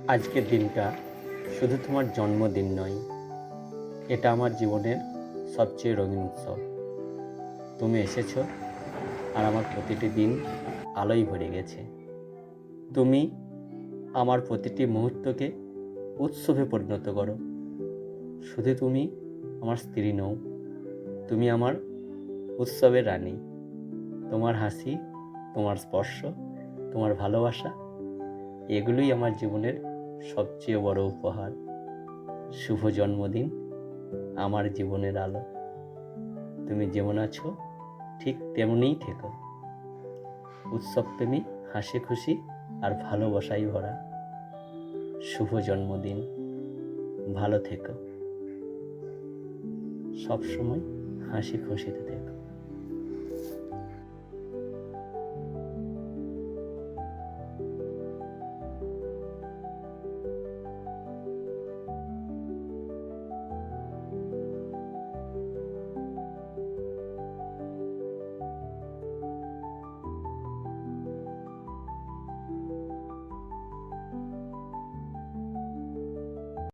আজকের দিনটা শুধু তোমার জন্মদিন নয়, এটা আমার জীবনের সবচেয়ে রঙিন উৎসব। তুমি এসেছো আর আমার প্রতিটি দিন আলোয় ভরে গেছে। তুমি আমার প্রতিটি মুহূর্তকে উৎসবে পরিণত করো। শুধু তুমি আমার স্ত্রী নও, তুমি আমার উৎসবের রানী। তোমার হাসি, তোমার স্পর্শ, তোমার ভালোবাসা, এগুলোই আমার জীবনের সবচেয়ে বড় উপহার। শুভ জন্মদিন আমার জীবনের আলো। তুমি যেমন আছো ঠিক তেমনিই থেকো। উৎসবপ্রেমী, হাসি খুশি আর ভালোবাসায় ভরা। শুভ জন্মদিন, ভালো থেকো, সবসময় হাসি খুশিতে থেকো।